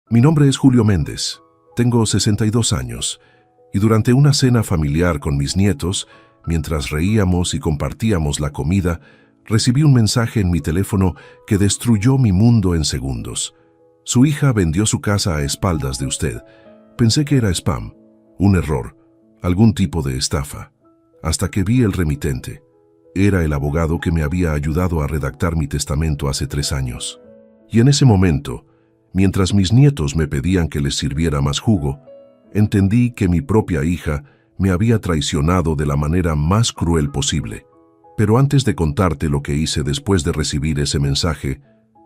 Mi nombre es Julio Méndez, tengo 62 años, y durante una cena familiar con mis nietos, mientras reíamos y compartíamos la comida, recibí un mensaje en mi teléfono que destruyó mi mundo en segundos. Su hija vendió su casa a espaldas de usted. Pensé que era spam, un error, algún tipo de estafa, hasta que vi el remitente. Era el abogado que me había ayudado a redactar mi testamento hace 3 años. Y en ese momento, mientras mis nietos me pedían que les sirviera más jugo, entendí que mi propia hija me había traicionado de la manera más cruel posible. Pero antes de contarte lo que hice después de recibir ese mensaje,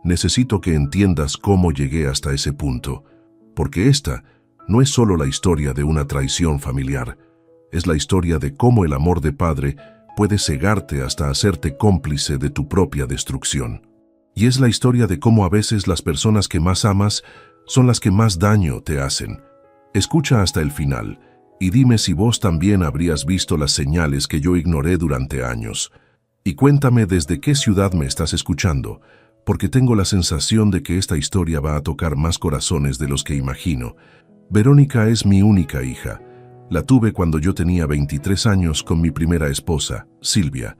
necesito que entiendas cómo llegué hasta ese punto, porque esta no es solo la historia de una traición familiar, es la historia de cómo el amor de padre puede cegarte hasta hacerte cómplice de tu propia destrucción. Y es la historia de cómo a veces las personas que más amas son las que más daño te hacen. Escucha hasta el final y dime si vos también habrías visto las señales que yo ignoré durante años. Y cuéntame desde qué ciudad me estás escuchando, porque tengo la sensación de que esta historia va a tocar más corazones de los que imagino. Verónica es mi única hija. La tuve cuando yo tenía 23 años con mi primera esposa, Silvia.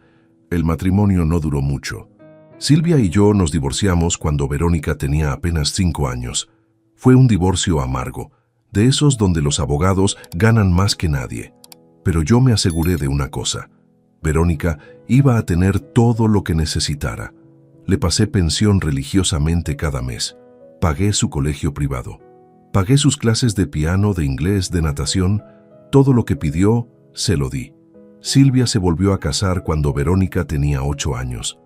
El matrimonio no duró mucho. Silvia y yo nos divorciamos cuando Verónica tenía apenas 5 años. Fue un divorcio amargo, de esos donde los abogados ganan más que nadie. Pero yo me aseguré de una cosa. Verónica iba a tener todo lo que necesitara. Le pasé pensión religiosamente cada mes. Pagué su colegio privado. Pagué sus clases de piano, de inglés, de natación. Todo lo que pidió, se lo di. Silvia se volvió a casar cuando Verónica tenía 8 años.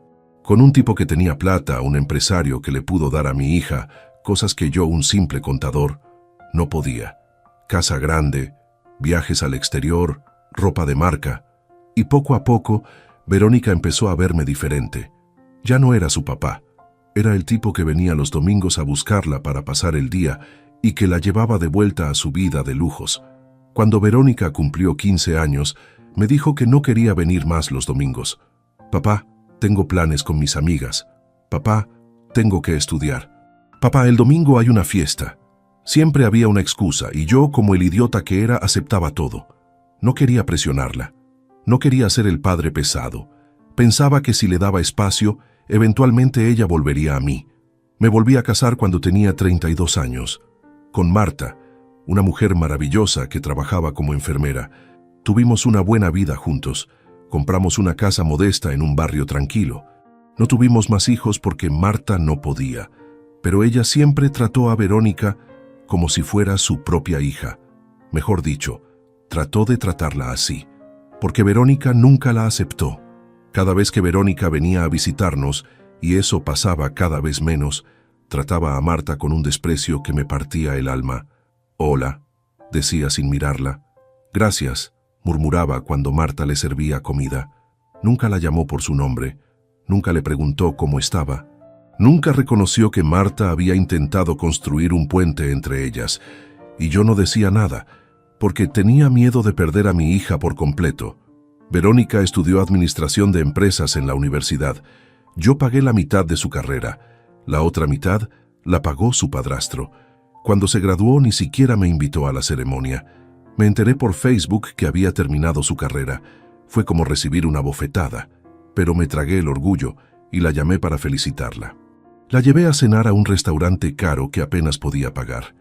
Con un tipo que tenía plata, un empresario que le pudo dar a mi hija cosas que yo, un simple contador, no podía. Casa grande, viajes al exterior, ropa de marca. Y poco a poco, Verónica empezó a verme diferente. Ya no era su papá. Era el tipo que venía los domingos a buscarla para pasar el día y que la llevaba de vuelta a su vida de lujos. Cuando Verónica cumplió 15 años, me dijo que no quería venir más los domingos. Papá, tengo planes con mis amigas. Papá, tengo que estudiar. Papá, el domingo hay una fiesta. Siempre había una excusa y yo, como el idiota que era, aceptaba todo. No quería presionarla. No quería ser el padre pesado. Pensaba que si le daba espacio, eventualmente ella volvería a mí. Me volví a casar cuando tenía 32 años. Con Marta, una mujer maravillosa que trabajaba como enfermera. Tuvimos una buena vida juntos. Compramos una casa modesta en un barrio tranquilo. No tuvimos más hijos porque Marta no podía, pero ella siempre trató a Verónica como si fuera su propia hija. Mejor dicho, trató de tratarla así, porque Verónica nunca la aceptó. Cada vez que Verónica venía a visitarnos, y eso pasaba cada vez menos, trataba a Marta con un desprecio que me partía el alma. «Hola», decía sin mirarla. «Gracias», murmuraba cuando Marta le servía comida. Nunca la llamó por su nombre. Nunca le preguntó cómo estaba. Nunca reconoció que Marta había intentado construir un puente entre ellas. Y yo no decía nada, porque tenía miedo de perder a mi hija por completo. Verónica estudió administración de empresas en la universidad. Yo pagué la mitad de su carrera. La otra mitad la pagó su padrastro. Cuando se graduó ni siquiera me invitó a la ceremonia. Me enteré por Facebook que había terminado su carrera. Fue como recibir una bofetada, pero me tragué el orgullo y la llamé para felicitarla. La llevé a cenar a un restaurante caro que apenas podía pagar.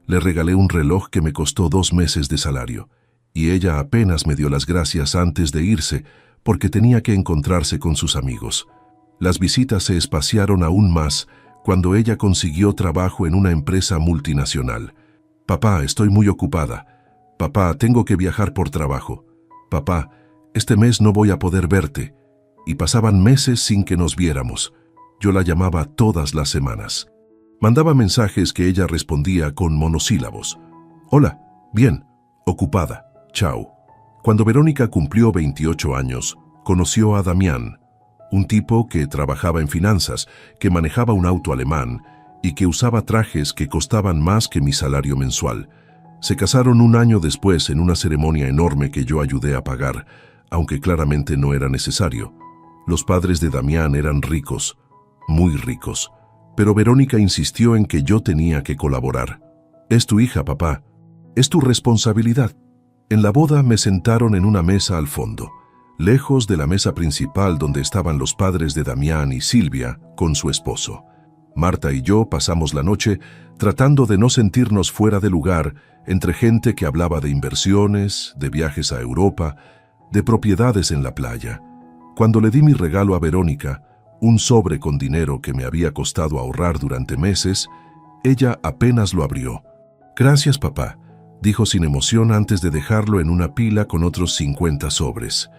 Le regalé un reloj que me costó 2 meses de salario, y ella apenas me dio las gracias antes de irse porque tenía que encontrarse con sus amigos. Las visitas se espaciaron aún más cuando ella consiguió trabajo en una empresa multinacional. «Papá, estoy muy ocupada. Papá, tengo que viajar por trabajo. Papá, este mes no voy a poder verte». Y pasaban meses sin que nos viéramos. Yo la llamaba todas las semanas. Mandaba mensajes que ella respondía con monosílabos. «Hola, bien, ocupada, chao». Cuando Verónica cumplió 28 años, conoció a Damián, un tipo que trabajaba en finanzas, que manejaba un auto alemán y que usaba trajes que costaban más que mi salario mensual. Se casaron 1 año después en una ceremonia enorme que yo ayudé a pagar, aunque claramente no era necesario. Los padres de Damián eran ricos, muy ricos. Pero Verónica insistió en que yo tenía que colaborar. «Es tu hija, papá. Es tu responsabilidad». En la boda me sentaron en una mesa al fondo, lejos de la mesa principal donde estaban los padres de Damián y Silvia con su esposo. Marta y yo pasamos la noche tratando de no sentirnos fuera de lugar entre gente que hablaba de inversiones, de viajes a Europa, de propiedades en la playa. Cuando le di mi regalo a Verónica, un sobre con dinero que me había costado ahorrar durante meses, ella apenas lo abrió. «Gracias, papá», dijo sin emoción antes de dejarlo en una pila con otros 50 sobres.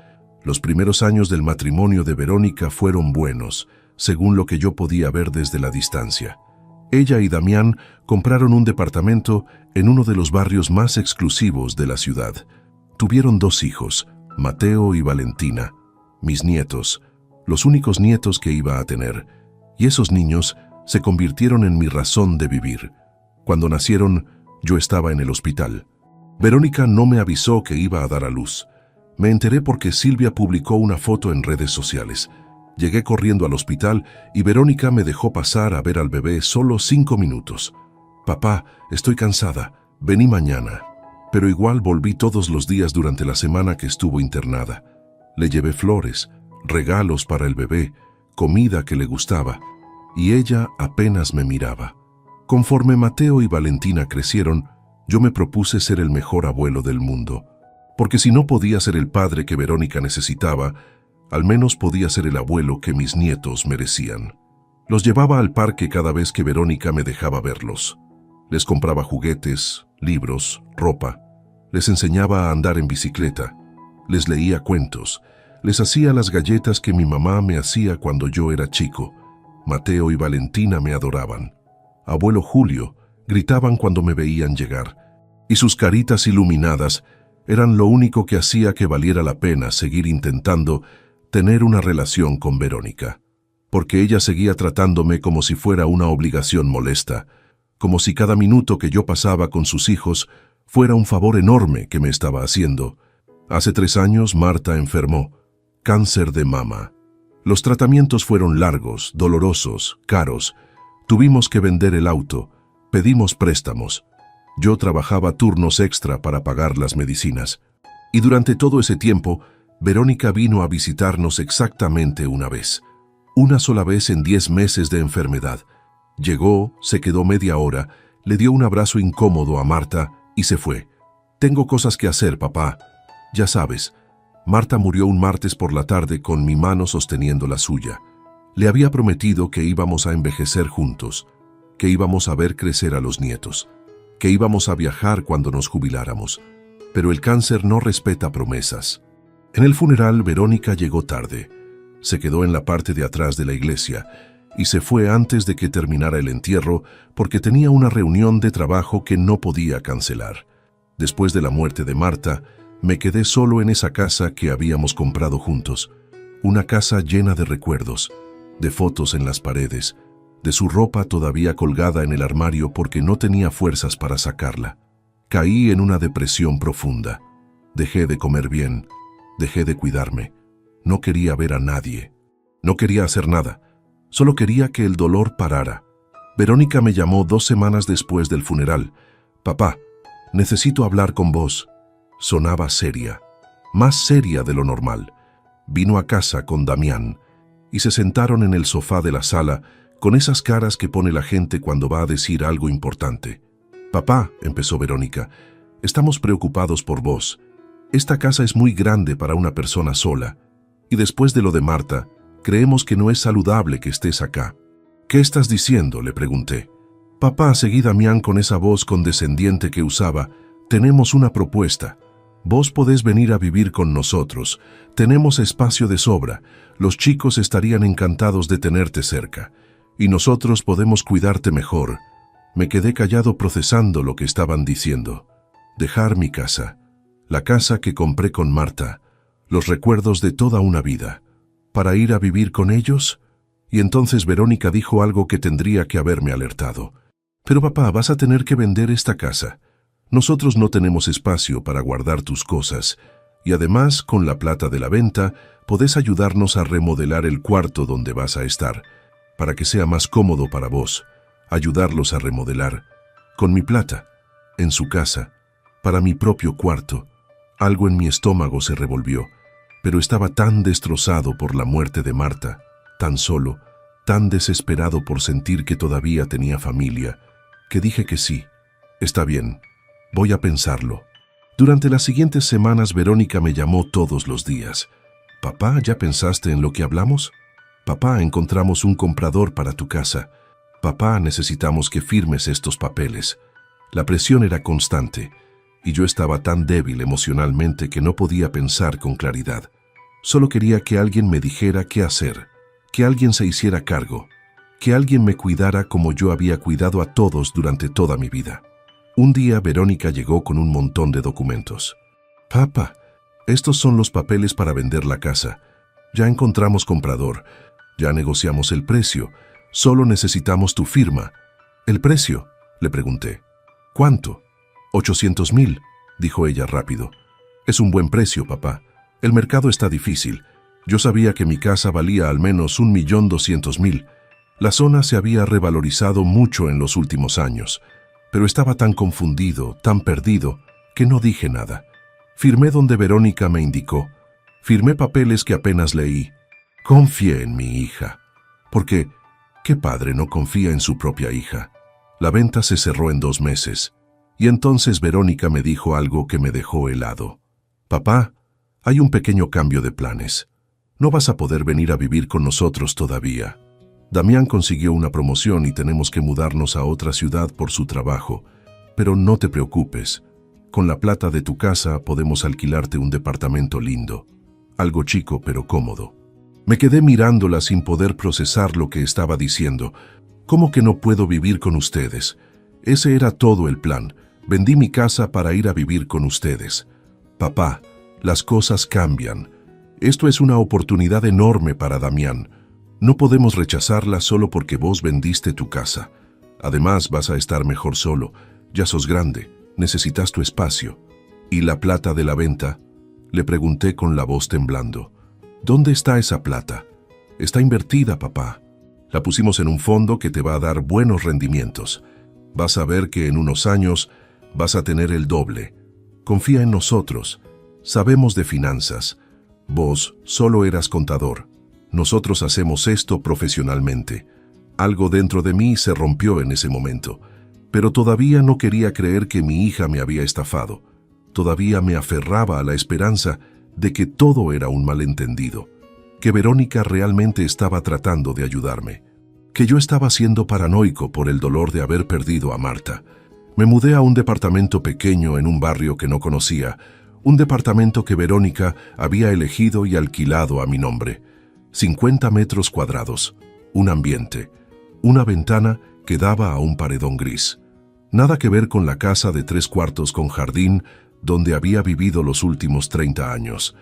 Los primeros años del matrimonio de Verónica fueron buenos, según lo que yo podía ver desde la distancia. Ella y Damián compraron un departamento en uno de los barrios más exclusivos de la ciudad. Tuvieron 2 hijos, Mateo y Valentina, mis nietos, los únicos nietos que iba a tener, y esos niños se convirtieron en mi razón de vivir. Cuando nacieron, yo estaba en el hospital. Verónica no me avisó que iba a dar a luz. Me enteré porque Silvia publicó una foto en redes sociales. Llegué corriendo al hospital y Verónica me dejó pasar a ver al bebé solo 5 minutos. «Papá, estoy cansada, vení mañana». Pero igual volví todos los días durante la semana que estuvo internada. Le llevé flores, regalos para el bebé, comida que le gustaba, y ella apenas me miraba. Conforme Mateo y Valentina crecieron, yo me propuse ser el mejor abuelo del mundo, porque si no podía ser el padre que Verónica necesitaba, al menos podía ser el abuelo que mis nietos merecían. Los llevaba al parque cada vez que Verónica me dejaba verlos. Les compraba juguetes, libros, ropa. Les enseñaba a andar en bicicleta. Les leía cuentos. Les hacía las galletas que mi mamá me hacía cuando yo era chico. Mateo y Valentina me adoraban. «Abuelo Julio», gritaban cuando me veían llegar. Y sus caritas iluminadas eran lo único que hacía que valiera la pena seguir intentando tener una relación con Verónica. Porque ella seguía tratándome como si fuera una obligación molesta, como si cada minuto que yo pasaba con sus hijos fuera un favor enorme que me estaba haciendo. Hace 3 años Marta enfermó. Cáncer de mama. Los tratamientos fueron largos, dolorosos, caros. Tuvimos que vender el auto. Pedimos préstamos. Yo trabajaba turnos extra para pagar las medicinas. Y durante todo ese tiempo, Verónica vino a visitarnos exactamente una vez. Una sola vez en 10 meses de enfermedad. Llegó, se quedó media hora, le dio un abrazo incómodo a Marta y se fue. «Tengo cosas que hacer, papá. Ya sabes». Marta murió un martes por la tarde con mi mano sosteniendo la suya. Le había prometido que íbamos a envejecer juntos, que íbamos a ver crecer a los nietos, que íbamos a viajar cuando nos jubiláramos. Pero el cáncer no respeta promesas. En el funeral, Verónica llegó tarde. Se quedó en la parte de atrás de la iglesia y se fue antes de que terminara el entierro porque tenía una reunión de trabajo que no podía cancelar. Después de la muerte de Marta, me quedé solo en esa casa que habíamos comprado juntos. Una casa llena de recuerdos, de fotos en las paredes, de su ropa todavía colgada en el armario porque no tenía fuerzas para sacarla. Caí en una depresión profunda. Dejé de comer bien, dejé de cuidarme. No quería ver a nadie. No quería hacer nada. Solo quería que el dolor parara. Verónica me llamó 2 semanas después del funeral. «Papá, necesito hablar con vos». Sonaba seria, más seria de lo normal. Vino a casa con Damián y se sentaron en el sofá de la sala con esas caras que pone la gente cuando va a decir algo importante. «Papá», empezó Verónica, «estamos preocupados por vos. Esta casa es muy grande para una persona sola. Y después de lo de Marta, creemos que no es saludable que estés acá». «¿Qué estás diciendo?», le pregunté. «Papá», seguí Damián con esa voz condescendiente que usaba, «tenemos una propuesta. Vos podés venir a vivir con nosotros. Tenemos espacio de sobra. Los chicos estarían encantados de tenerte cerca. Y nosotros podemos cuidarte mejor». Me quedé callado procesando lo que estaban diciendo. Dejar mi casa, la casa que compré con Marta, los recuerdos de toda una vida, para ir a vivir con ellos. Y entonces Verónica dijo algo que tendría que haberme alertado. «Pero papá, vas a tener que vender esta casa. Nosotros no tenemos espacio para guardar tus cosas, y además, con la plata de la venta, podés ayudarnos a remodelar el cuarto donde vas a estar. para que sea más cómodo para vos, ayudarlos a remodelar, con mi plata, en su casa, para mi propio cuarto. Algo en mi estómago se revolvió, pero estaba tan destrozado por la muerte de Marta, tan solo, tan desesperado por sentir que todavía tenía familia, que dije que sí. Está bien, voy a pensarlo. Durante las siguientes semanas Verónica me llamó todos los días. «Papá, ¿ya pensaste en lo que hablamos? Papá, encontramos un comprador para tu casa. Papá, necesitamos que firmes estos papeles». La presión era constante, y yo estaba tan débil emocionalmente que no podía pensar con claridad. Solo quería que alguien me dijera qué hacer, que alguien se hiciera cargo, que alguien me cuidara como yo había cuidado a todos durante toda mi vida. Un día Verónica llegó con un montón de documentos. «Papá, estos son los papeles para vender la casa. Ya encontramos comprador, ya negociamos el precio, solo necesitamos tu firma». «¿El precio?», le pregunté. «¿Cuánto?». «800,000», dijo ella rápido. «Es un buen precio, papá. El mercado está difícil. Yo sabía que mi casa valía al menos 1,200,000. La zona se había revalorizado mucho en los últimos años, pero estaba tan confundido, tan perdido, que no dije nada. Firmé donde Verónica me indicó. Firmé papeles que apenas leí. Confié en mi hija. Porque, ¿qué padre no confía en su propia hija? La venta se cerró en 2 meses. Y entonces Verónica me dijo algo que me dejó helado. «Papá, hay un pequeño cambio de planes. No vas a poder venir a vivir con nosotros todavía. Damián consiguió una promoción y tenemos que mudarnos a otra ciudad por su trabajo. Pero no te preocupes. Con la plata de tu casa podemos alquilarte un departamento lindo. Algo chico pero cómodo». Me quedé mirándola sin poder procesar lo que estaba diciendo. «¿Cómo que no puedo vivir con ustedes? Ese era todo el plan. Vendí mi casa para ir a vivir con ustedes. Papá, las cosas cambian. Esto es una oportunidad enorme para Damián. No podemos rechazarla solo porque vos vendiste tu casa. Además, vas a estar mejor solo. Ya sos grande, necesitas tu espacio». «¿Y la plata de la venta?», le pregunté con la voz temblando. «¿Dónde está esa plata?». «Está invertida, papá. La pusimos en un fondo que te va a dar buenos rendimientos. Vas a ver que en unos años vas a tener el doble. Confía en nosotros. Sabemos de finanzas. Vos solo eras contador. Nosotros hacemos esto profesionalmente». Algo dentro de mí se rompió en ese momento, pero todavía no quería creer que mi hija me había estafado. Todavía me aferraba a la esperanza de que todo era un malentendido, que Verónica realmente estaba tratando de ayudarme, que yo estaba siendo paranoico por el dolor de haber perdido a Marta. Me mudé a un departamento pequeño en un barrio que no conocía, un departamento que Verónica había elegido y alquilado a mi nombre. 50 metros cuadrados, un ambiente, una ventana que daba a un paredón gris. Nada que ver con la casa de 3 cuartos con jardín donde había vivido los últimos 30 años.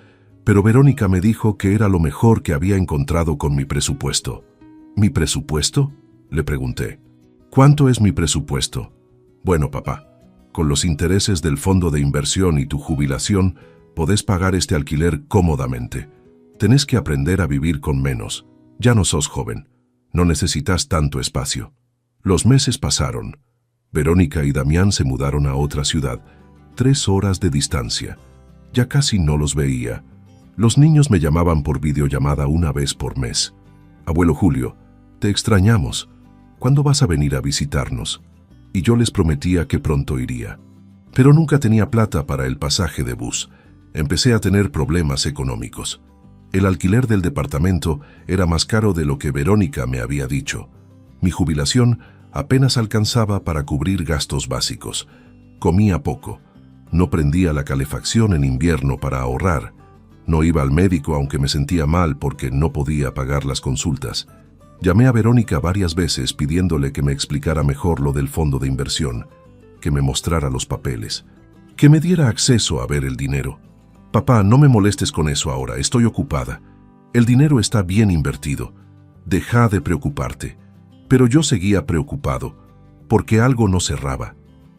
Pero Verónica me dijo que era lo mejor que había encontrado con mi presupuesto. ¿Mi presupuesto?, le pregunté. «¿Cuánto es mi presupuesto?». «Bueno, papá, con los intereses del fondo de inversión y tu jubilación, podés pagar este alquiler cómodamente. Tenés que aprender a vivir con menos. Ya no sos joven. No necesitas tanto espacio». Los meses pasaron. Verónica y Damián se mudaron a otra ciudad, 3 horas de distancia. Ya casi no los veía. Los niños me llamaban por videollamada una vez por mes. «Abuelo Julio, te extrañamos. ¿Cuándo vas a venir a visitarnos?». Y yo les prometía que pronto iría. Pero nunca tenía plata para el pasaje de bus. Empecé a tener problemas económicos. El alquiler del departamento era más caro de lo que Verónica me había dicho. Mi jubilación apenas alcanzaba para cubrir gastos básicos. Comía poco. No prendía la calefacción en invierno para ahorrar. No iba al médico aunque me sentía mal porque no podía pagar las consultas. Llamé a Verónica varias veces pidiéndole que me explicara mejor lo del fondo de inversión, que me mostrara los papeles, que me diera acceso a ver el dinero. «Papá, no me molestes con eso ahora, estoy ocupada. El dinero está bien invertido. Deja de preocuparte». Pero yo seguía preocupado, porque algo no cerraba.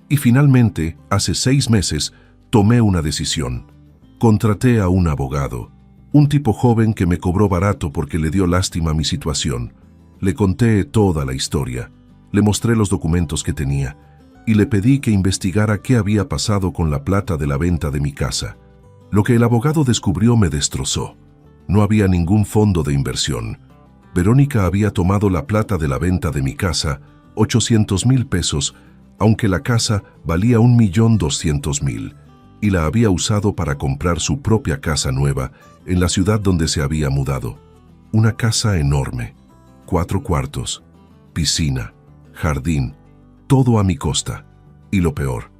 Y finalmente, hace 6 meses, tomé una decisión. Contraté a un abogado, un tipo joven que me cobró barato porque le dio lástima mi situación. Le conté toda la historia, le mostré los documentos que tenía y le pedí que investigara qué había pasado con la plata de la venta de mi casa. Lo que el abogado descubrió me destrozó. No había ningún fondo de inversión. Verónica había tomado la plata de la venta de mi casa, 800,000 pesos, aunque la casa valía 1,200,000, y la había usado para comprar su propia casa nueva en la ciudad donde se había mudado. Una casa enorme, 4 cuartos, piscina, jardín, todo a mi costa. Y lo peor,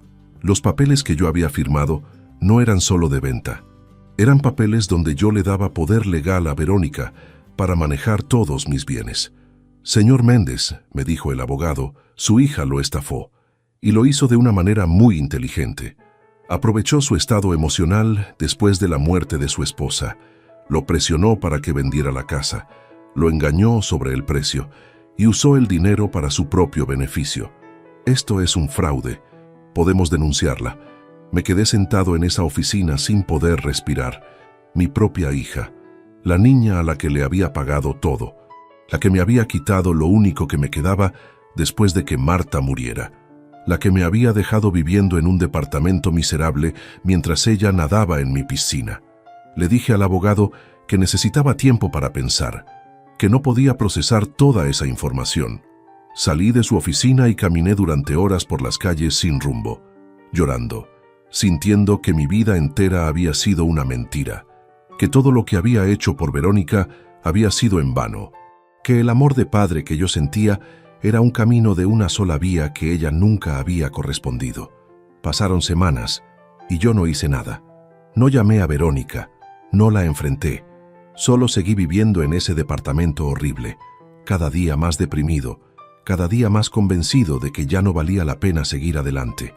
los papeles que yo había firmado no eran solo de venta. Eran papeles donde yo le daba poder legal a Verónica para manejar todos mis bienes. Señor Méndez, me dijo el abogado, su hija lo estafó, y lo hizo de una manera muy inteligente. Aprovechó su estado emocional después de la muerte de su esposa, lo presionó para que vendiera la casa, lo engañó sobre el precio y usó el dinero para su propio beneficio. Esto es un fraude. Podemos denunciarla. Me quedé sentado en esa oficina sin poder respirar. Mi propia hija, la niña a la que le había pagado todo, la que me había quitado lo único que me quedaba después de que Marta muriera, la que me había dejado viviendo en un departamento miserable mientras ella nadaba en mi piscina. Le dije al abogado que necesitaba tiempo para pensar, que no podía procesar toda esa información. Salí de su oficina y caminé durante horas por las calles sin rumbo, llorando, sintiendo que mi vida entera había sido una mentira, que todo lo que había hecho por Verónica había sido en vano, que el amor de padre que yo sentía era un camino de una sola vía que ella nunca había correspondido. Pasaron semanas y yo no hice nada. No llamé a Verónica, no la enfrenté, solo seguí viviendo en ese departamento horrible, cada día más deprimido, cada día más convencido de que ya no valía la pena seguir adelante.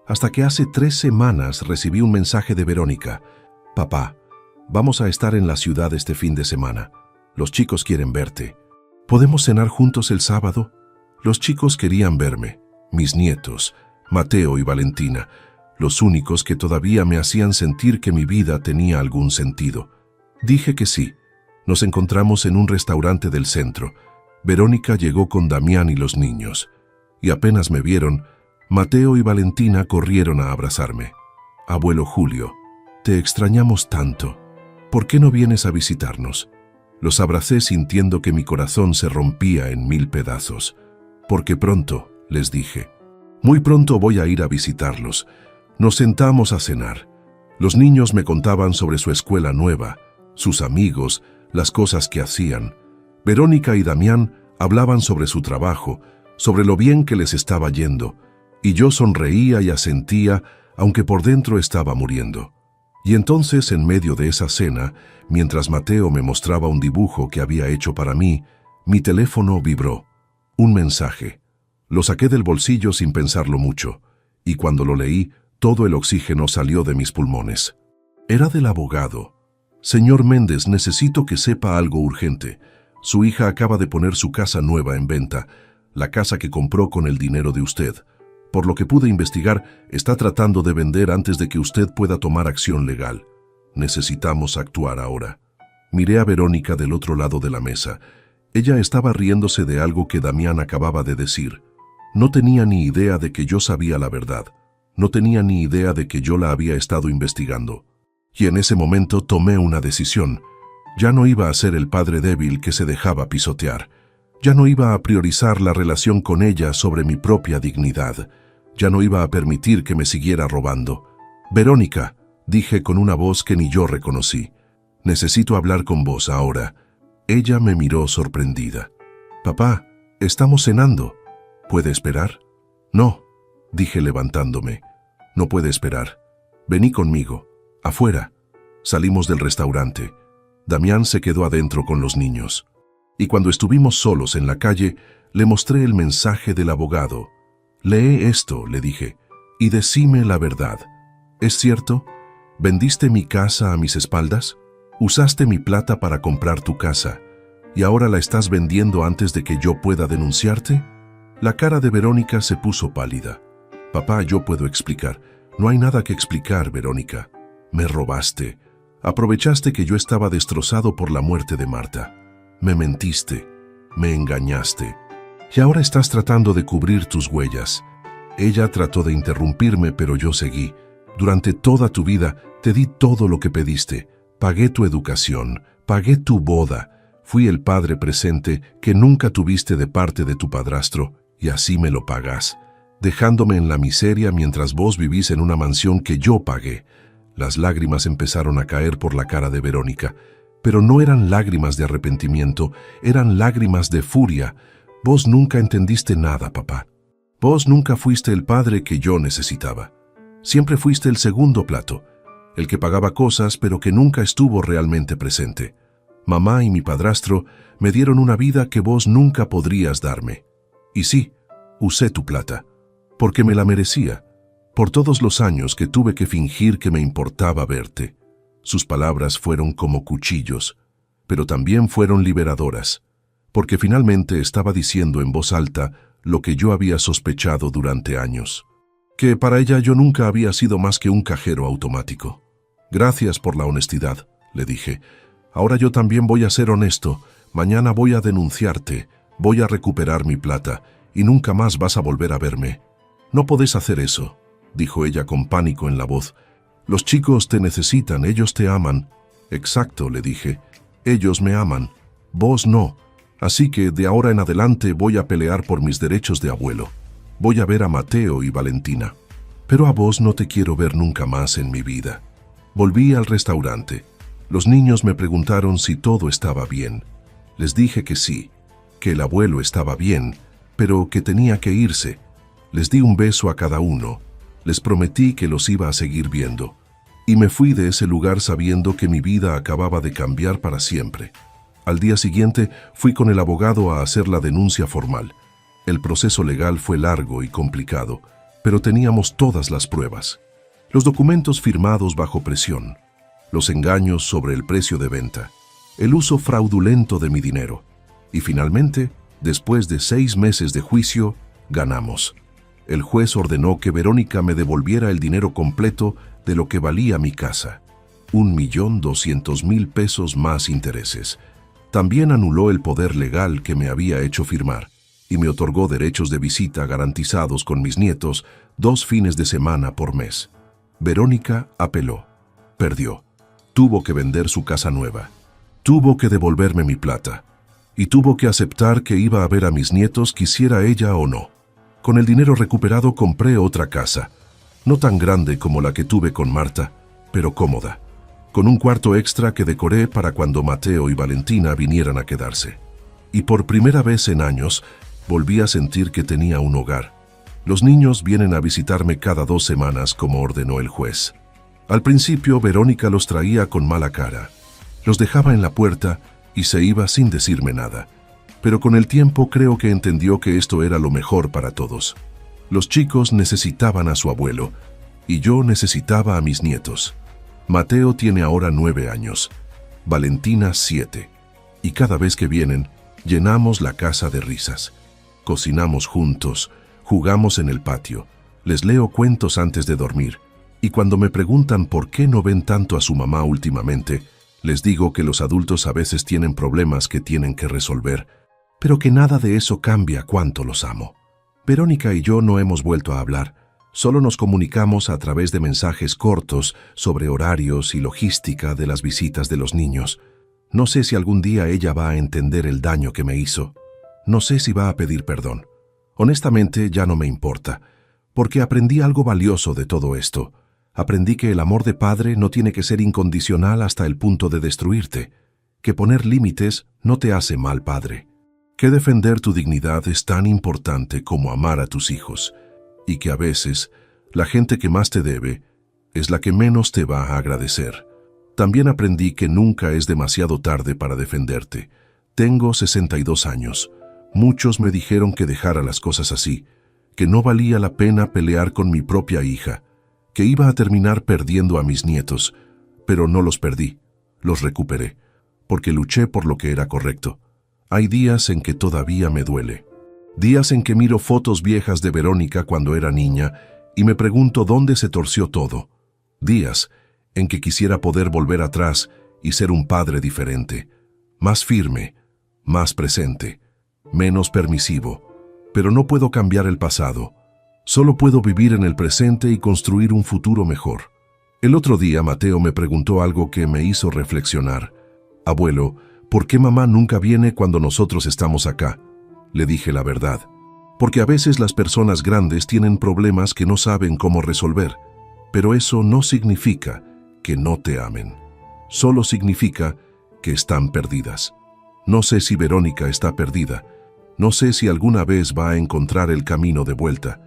Hasta que hace 3 semanas recibí un mensaje de Verónica. Papá, vamos a estar en la ciudad este fin de semana. Los chicos quieren verte. ¿Podemos cenar juntos el sábado? Los chicos querían verme, mis nietos, Mateo y Valentina, los únicos que todavía me hacían sentir que mi vida tenía algún sentido. Dije que sí. Nos encontramos en un restaurante del centro. Verónica llegó con Damián y los niños. Y apenas me vieron, Mateo y Valentina corrieron a abrazarme. Abuelo Julio, te extrañamos tanto. ¿Por qué no vienes a visitarnos? Los abracé sintiendo que mi corazón se rompía en 1000 pedazos. Porque pronto, les dije, muy pronto voy a ir a visitarlos. Nos sentamos a cenar. Los niños me contaban sobre su escuela nueva, sus amigos, las cosas que hacían. Verónica y Damián hablaban sobre su trabajo, sobre lo bien que les estaba yendo, y yo sonreía y asentía, aunque por dentro estaba muriendo. Y entonces, en medio de esa cena, mientras Mateo me mostraba un dibujo que había hecho para mí, mi teléfono vibró. Un mensaje. Lo saqué del bolsillo sin pensarlo mucho, y cuando lo leí, todo el oxígeno salió de mis pulmones. Era del abogado. Señor Méndez, necesito que sepa algo urgente. Su hija acaba de poner su casa nueva en venta, la casa que compró con el dinero de usted. Por lo que pude investigar, está tratando de vender antes de que usted pueda tomar acción legal. Necesitamos actuar ahora. Miré a Verónica del otro lado de la mesa. Ella estaba riéndose de algo que Damián acababa de decir. No tenía ni idea de que yo sabía la verdad. No tenía ni idea de que yo la había estado investigando. Y en ese momento tomé una decisión. Ya no iba a ser el padre débil que se dejaba pisotear. Ya no iba a priorizar la relación con ella sobre mi propia dignidad. Ya no iba a permitir que me siguiera robando. Verónica, dije con una voz que ni yo reconocí. Necesito hablar con vos ahora. Ella me miró sorprendida. Papá, estamos cenando. ¿Puede esperar? No, dije levantándome. No puede esperar. Vení conmigo. Afuera. Salimos del restaurante. Damián se quedó adentro con los niños. Y cuando estuvimos solos en la calle, le mostré el mensaje del abogado. Lee esto, le dije, y decime la verdad. ¿Es cierto? ¿Vendiste mi casa a mis espaldas? ¿Usaste mi plata para comprar tu casa? ¿Y ahora la estás vendiendo antes de que yo pueda denunciarte? La cara de Verónica se puso pálida. Papá, yo puedo explicar. No hay nada que explicar, Verónica. Me robaste. Aprovechaste que yo estaba destrozado por la muerte de Marta. Me mentiste. me engañaste. Y ahora estás tratando de cubrir tus huellas. Ella trató de interrumpirme, pero yo seguí. Durante toda tu vida te di todo lo que pediste. Pagué tu educación, pagué tu boda. Fui el padre presente que nunca tuviste de parte de tu padrastro, y así me lo pagás, dejándome en la miseria mientras vos vivís en una mansión que yo pagué. Las lágrimas empezaron a caer por la cara de Verónica, pero no eran lágrimas de arrepentimiento, eran lágrimas de furia. Vos nunca entendiste nada, papá. Vos nunca fuiste el padre que yo necesitaba. Siempre fuiste el segundo plato, el que pagaba cosas pero que nunca estuvo realmente presente. Mamá y mi padrastro me dieron una vida que vos nunca podrías darme. Y sí, usé tu plata, porque me la merecía, por todos los años que tuve que fingir que me importaba verte. Sus palabras fueron como cuchillos, pero también fueron liberadoras, porque finalmente estaba diciendo en voz alta lo que yo había sospechado durante años, que para ella yo nunca había sido más que un cajero automático. Gracias por la honestidad, le dije. Ahora yo también voy a ser honesto. Mañana voy a denunciarte, voy a recuperar mi plata y nunca más vas a volver a verme. No podés hacer eso, dijo ella con pánico en la voz. Los chicos te necesitan, ellos te aman. Exacto, le dije. Ellos me aman, vos no. Así que de ahora en adelante voy a pelear por mis derechos de abuelo. Voy a ver a Mateo y Valentina. Pero a vos no te quiero ver nunca más en mi vida. Volví al restaurante. Los niños me preguntaron si todo estaba bien. Les dije que sí, que el abuelo estaba bien, pero que tenía que irse. Les di un beso a cada uno. Les prometí que los iba a seguir viendo. Y me fui de ese lugar sabiendo que mi vida acababa de cambiar para siempre. Al día siguiente fui con el abogado a hacer la denuncia formal. El proceso legal fue largo y complicado, pero teníamos todas las pruebas. Los documentos firmados bajo presión, los engaños sobre el precio de venta, el uso fraudulento de mi dinero. Y finalmente, después de 6 meses de juicio, ganamos. El juez ordenó que Verónica me devolviera el dinero completo de lo que valía mi casa. 1.200.000 pesos más intereses. También anuló el poder legal que me había hecho firmar y me otorgó derechos de visita garantizados con mis nietos 2 fines de semana por mes. Verónica apeló. Perdió. Tuvo que vender su casa nueva. Tuvo que devolverme mi plata. Y tuvo que aceptar que iba a ver a mis nietos quisiera ella o no. Con el dinero recuperado compré otra casa. No tan grande como la que tuve con Marta, pero cómoda. Con un cuarto extra que decoré para cuando Mateo y Valentina vinieran a quedarse. Y por primera vez en años, volví a sentir que tenía un hogar. Los niños vienen a visitarme cada 2 semanas como ordenó el juez. Al principio, Verónica los traía con mala cara. Los dejaba en la puerta y se iba sin decirme nada. Pero con el tiempo creo que entendió que esto era lo mejor para todos. Los chicos necesitaban a su abuelo y yo necesitaba a mis nietos. Mateo tiene ahora 9 años, Valentina 7, y cada vez que vienen, llenamos la casa de risas. Cocinamos juntos, jugamos en el patio, les leo cuentos antes de dormir, y cuando me preguntan por qué no ven tanto a su mamá últimamente, les digo que los adultos a veces tienen problemas que tienen que resolver, pero que nada de eso cambia cuánto los amo. Verónica y yo no hemos vuelto a hablar, solo nos comunicamos a través de mensajes cortos sobre horarios y logística de las visitas de los niños. No sé si algún día ella va a entender el daño que me hizo. No sé si va a pedir perdón. Honestamente, ya no me importa, porque aprendí algo valioso de todo esto. Aprendí que el amor de padre no tiene que ser incondicional hasta el punto de destruirte, que poner límites no te hace mal padre, que defender tu dignidad es tan importante como amar a tus hijos, y que a veces la gente que más te debe es la que menos te va a agradecer. También aprendí que nunca es demasiado tarde para defenderte. Tengo 62 años. Muchos me dijeron que dejara las cosas así, que no valía la pena pelear con mi propia hija, que iba a terminar perdiendo a mis nietos, pero no los perdí, los recuperé, porque luché por lo que era correcto. Hay días en que todavía me duele. Días en que miro fotos viejas de Verónica cuando era niña y me pregunto dónde se torció todo. Días en que quisiera poder volver atrás y ser un padre diferente, más firme, más presente. menos permisivo. Pero no puedo cambiar el pasado. Solo puedo vivir en el presente y construir un futuro mejor. El otro día Mateo me preguntó algo que me hizo reflexionar. Abuelo, ¿por qué mamá nunca viene cuando nosotros estamos acá? Le dije la verdad. Porque a veces las personas grandes tienen problemas que no saben cómo resolver. Pero eso no significa que no te amen. Solo significa que están perdidas. No sé si Verónica está perdida. No sé si alguna vez va a encontrar el camino de vuelta.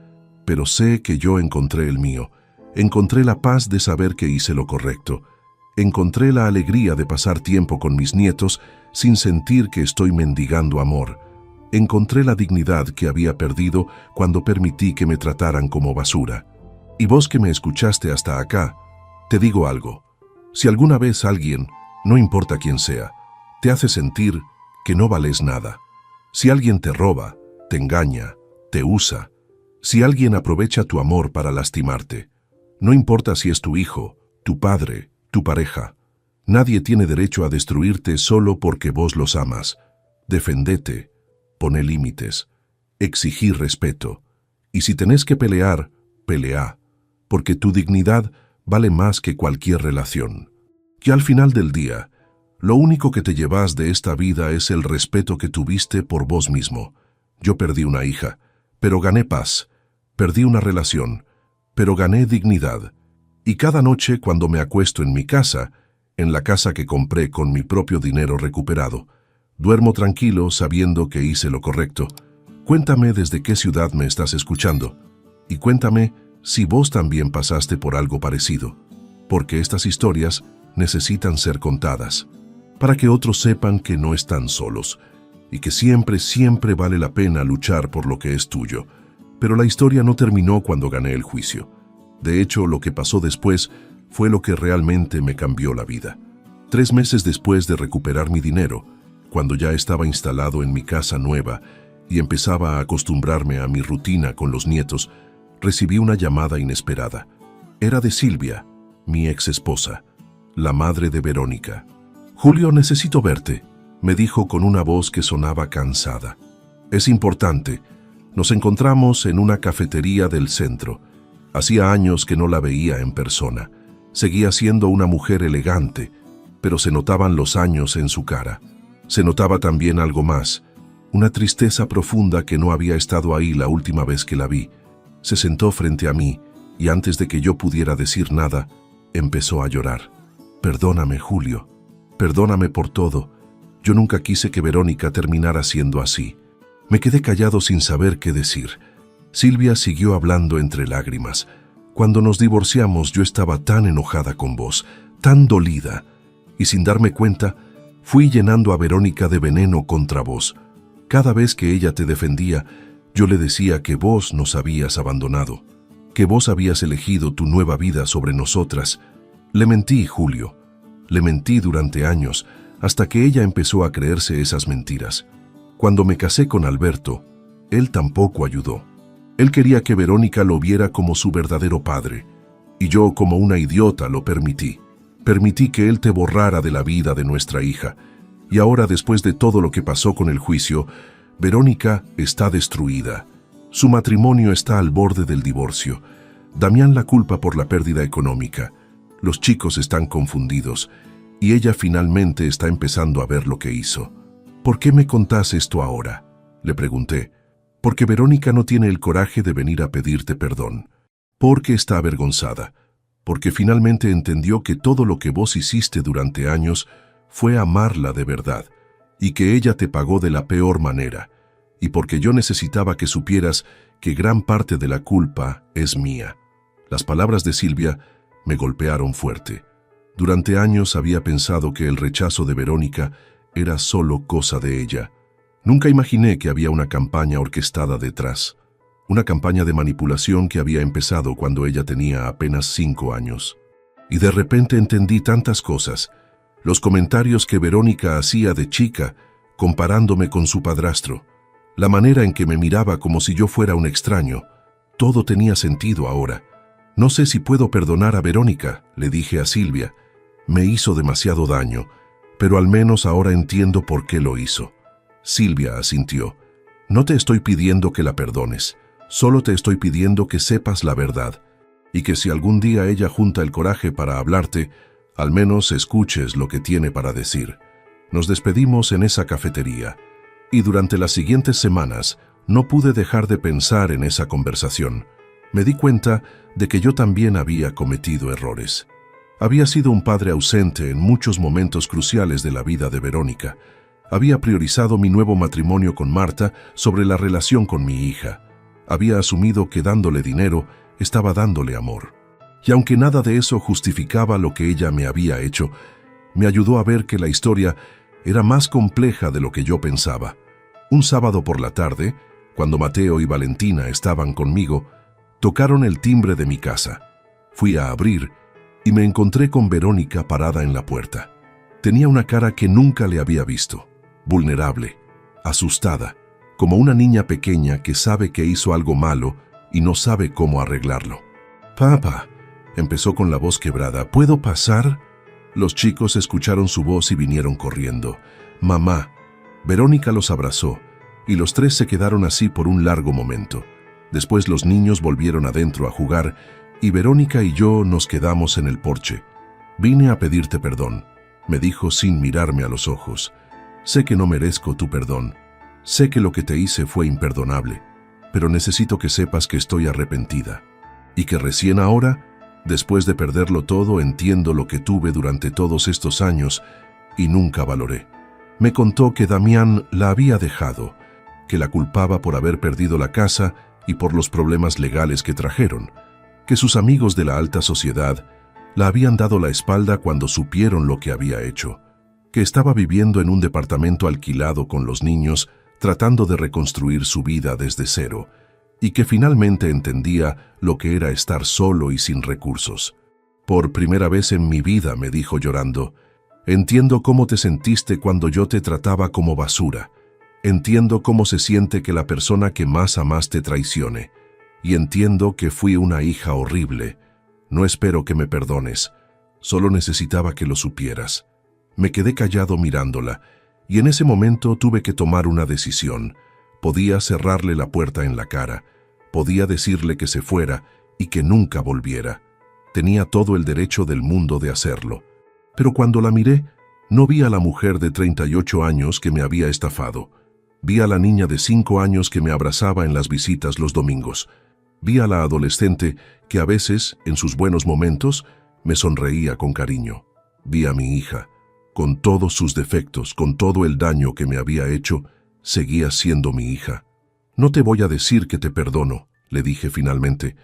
Pero sé que yo encontré el mío. Encontré la paz de saber que hice lo correcto. Encontré la alegría de pasar tiempo con mis nietos sin sentir que estoy mendigando amor. Encontré la dignidad que había perdido cuando permití que me trataran como basura. Y vos que me escuchaste hasta acá, te digo algo. Si alguna vez alguien, no importa quién sea, te hace sentir que no vales nada, si alguien te roba, te engaña, te usa, si alguien aprovecha tu amor para lastimarte, no importa si es tu hijo, tu padre, tu pareja, nadie tiene derecho a destruirte solo porque vos los amas. Defendete, poné límites, exigí respeto, y si tenés que pelear, pelea, porque tu dignidad vale más que cualquier relación. Que al final del día, lo único que te llevas de esta vida es el respeto que tuviste por vos mismo. Yo perdí una hija, pero gané paz. Perdí una relación, pero gané dignidad. Y cada noche cuando me acuesto en mi casa, en la casa que compré con mi propio dinero recuperado, duermo tranquilo sabiendo que hice lo correcto. Cuéntame desde qué ciudad me estás escuchando. Y cuéntame si vos también pasaste por algo parecido. Porque estas historias necesitan ser contadas, para que otros sepan que no están solos, y que siempre vale la pena luchar por lo que es tuyo. Pero la historia no terminó cuando gané el juicio. De hecho, lo que pasó después fue lo que realmente me cambió la vida. 3 meses después de recuperar mi dinero, cuando ya estaba instalado en mi casa nueva y empezaba a acostumbrarme a mi rutina con los nietos, recibí una llamada inesperada. Era de Silvia, mi ex esposa, la madre de Verónica. «Julio, necesito verte», me dijo con una voz que sonaba cansada. «Es importante. Nos encontramos en una cafetería del centro. Hacía años que no la veía en persona. Seguía siendo una mujer elegante, pero se notaban los años en su cara. Se notaba también algo más, una tristeza profunda que no había estado ahí la última vez que la vi. Se sentó frente a mí y antes de que yo pudiera decir nada, empezó a llorar. «Perdóname, Julio. Perdóname por todo. Yo nunca quise que Verónica terminara siendo así». Me quedé callado sin saber qué decir. Silvia siguió hablando entre lágrimas. «Cuando nos divorciamos yo estaba tan enojada con vos, tan dolida, y sin darme cuenta, fui llenando a Verónica de veneno contra vos. Cada vez que ella te defendía, yo le decía que vos nos habías abandonado, que vos habías elegido tu nueva vida sobre nosotras. Le mentí, Julio. Le mentí durante años, hasta que ella empezó a creerse esas mentiras. Cuando me casé con Alberto, él tampoco ayudó. Él quería que Verónica lo viera como su verdadero padre, y yo como una idiota lo permití. Permití que él te borrara de la vida de nuestra hija. Y ahora, después de todo lo que pasó con el juicio, Verónica está destruida. Su matrimonio está al borde del divorcio. Damián la culpa por la pérdida económica. Los chicos están confundidos, y ella finalmente está empezando a ver lo que hizo. «¿Por qué me contás esto ahora?», le pregunté. «Porque Verónica no tiene el coraje de venir a pedirte perdón. Porque está avergonzada. Porque finalmente entendió que todo lo que vos hiciste durante años fue amarla de verdad, y que ella te pagó de la peor manera. Y porque yo necesitaba que supieras que gran parte de la culpa es mía». Las palabras de Silvia me golpearon fuerte. Durante años había pensado que el rechazo de Verónica era solo cosa de ella. Nunca imaginé que había una campaña orquestada detrás. Una campaña de manipulación que había empezado cuando ella tenía apenas 5 años. Y de repente entendí tantas cosas. Los comentarios que Verónica hacía de chica, comparándome con su padrastro. La manera en que me miraba como si yo fuera un extraño. Todo tenía sentido ahora. «No sé si puedo perdonar a Verónica», le dije a Silvia. «Me hizo demasiado daño, pero al menos ahora entiendo por qué lo hizo». Silvia asintió. No te estoy pidiendo que la perdones, solo te estoy pidiendo que sepas la verdad, y que si algún día ella junta el coraje para hablarte, al menos escuches lo que tiene para decir. Nos despedimos en esa cafetería, y durante las siguientes semanas no pude dejar de pensar en esa conversación. Me di cuenta de que yo también había cometido errores. Había sido un padre ausente en muchos momentos cruciales de la vida de Verónica. Había priorizado mi nuevo matrimonio con Marta sobre la relación con mi hija. Había asumido que dándole dinero estaba dándole amor. Y aunque nada de eso justificaba lo que ella me había hecho, me ayudó a ver que la historia era más compleja de lo que yo pensaba. Un sábado por la tarde, cuando Mateo y Valentina estaban conmigo, tocaron el timbre de mi casa. Fui a abrir y me encontré con Verónica parada en la puerta. Tenía una cara que nunca le había visto, vulnerable, asustada, como una niña pequeña que sabe que hizo algo malo y no sabe cómo arreglarlo. «Papá», empezó con la voz quebrada, «¿puedo pasar?» Los chicos escucharon su voz y vinieron corriendo. «Mamá». Verónica los abrazó, y los tres se quedaron así por un largo momento. Después los niños volvieron adentro a jugar, y Verónica y yo nos quedamos en el porche. «Vine a pedirte perdón», me dijo sin mirarme a los ojos. «Sé que no merezco tu perdón. Sé que lo que te hice fue imperdonable, pero necesito que sepas que estoy arrepentida. Y que recién ahora, después de perderlo todo, entiendo lo que tuve durante todos estos años y nunca valoré». Me contó que Damián la había dejado, que la culpaba por haber perdido la casa y por los problemas legales que trajeron, que sus amigos de la alta sociedad la habían dado la espalda cuando supieron lo que había hecho, que estaba viviendo en un departamento alquilado con los niños, tratando de reconstruir su vida desde cero, y que finalmente entendía lo que era estar solo y sin recursos. «Por primera vez en mi vida», me dijo llorando, «entiendo cómo te sentiste cuando yo te trataba como basura. Entiendo cómo se siente que la persona que más amas te traicione. Y entiendo que fui una hija horrible. No espero que me perdones. Solo necesitaba que lo supieras». Me quedé callado mirándola, y en ese momento tuve que tomar una decisión. Podía cerrarle la puerta en la cara. Podía decirle que se fuera y que nunca volviera. Tenía todo el derecho del mundo de hacerlo. Pero cuando la miré, no vi a la mujer de 38 años que me había estafado. Vi a la niña de 5 años que me abrazaba en las visitas los domingos. Vi a la adolescente que a veces, en sus buenos momentos, me sonreía con cariño. Vi a mi hija. Con todos sus defectos, con todo el daño que me había hecho, seguía siendo mi hija. «No te voy a decir que te perdono», le dije finalmente,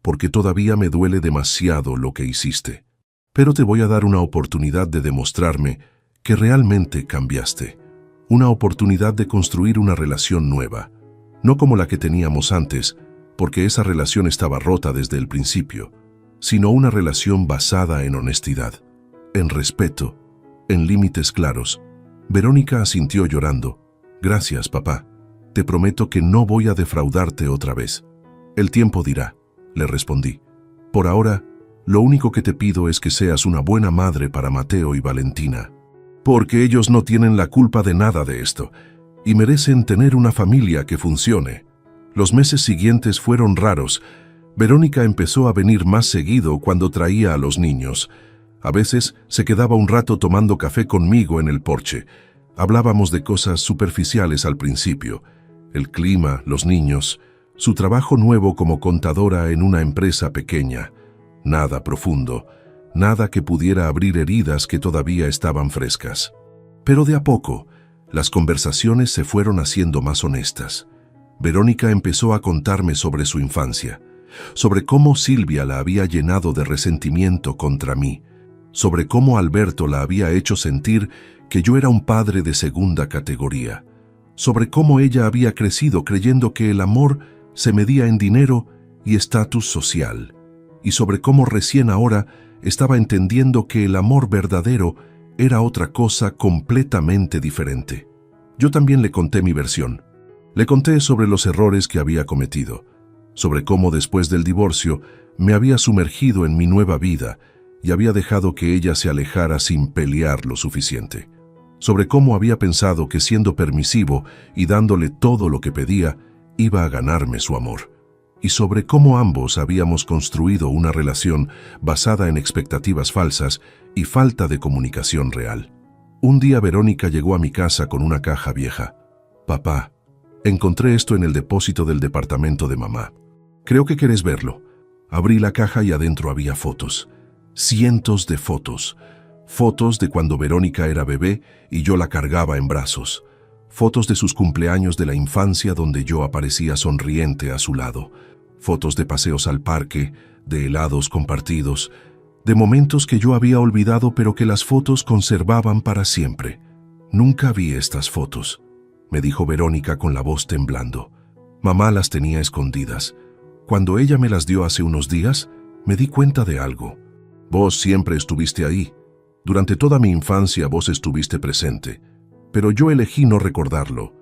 «porque todavía me duele demasiado lo que hiciste. Pero te voy a dar una oportunidad de demostrarme que realmente cambiaste. Una oportunidad de construir una relación nueva. No como la que teníamos antes, porque esa relación estaba rota desde el principio, sino una relación basada en honestidad, en respeto, en límites claros». Verónica asintió llorando. «Gracias, papá. Te prometo que no voy a defraudarte otra vez». «El tiempo dirá», le respondí. «Por ahora, lo único que te pido es que seas una buena madre para Mateo y Valentina, porque ellos no tienen la culpa de nada de esto y merecen tener una familia que funcione». Los meses siguientes fueron raros. Verónica empezó a venir más seguido cuando traía a los niños. A veces se quedaba un rato tomando café conmigo en el porche. Hablábamos de cosas superficiales al principio: el clima, los niños, su trabajo nuevo como contadora en una empresa pequeña. Nada profundo, nada que pudiera abrir heridas que todavía estaban frescas. Pero de a poco, las conversaciones se fueron haciendo más honestas. Verónica empezó a contarme sobre su infancia, sobre cómo Silvia la había llenado de resentimiento contra mí, sobre cómo Alberto la había hecho sentir que yo era un padre de segunda categoría, sobre cómo ella había crecido creyendo que el amor se medía en dinero y estatus social, y sobre cómo recién ahora estaba entendiendo que el amor verdadero era otra cosa completamente diferente. Yo también le conté mi versión. Le conté sobre los errores que había cometido, sobre cómo después del divorcio me había sumergido en mi nueva vida y había dejado que ella se alejara sin pelear lo suficiente, sobre cómo había pensado que siendo permisivo y dándole todo lo que pedía, iba a ganarme su amor, y sobre cómo ambos habíamos construido una relación basada en expectativas falsas y falta de comunicación real. Un día Verónica llegó a mi casa con una caja vieja. «Papá, encontré esto en el depósito del departamento de mamá. Creo que quieres verlo». Abrí la caja y adentro había fotos. Cientos de fotos. Fotos de cuando Verónica era bebé y yo la cargaba en brazos. Fotos de sus cumpleaños de la infancia donde yo aparecía sonriente a su lado. Fotos de paseos al parque, de helados compartidos, de momentos que yo había olvidado pero que las fotos conservaban para siempre. «Nunca vi estas fotos», me dijo Verónica con la voz temblando. «Mamá las tenía escondidas. Cuando ella me las dio hace unos días, me di cuenta de algo. Vos siempre estuviste ahí. Durante toda mi infancia vos estuviste presente. Pero yo elegí no recordarlo.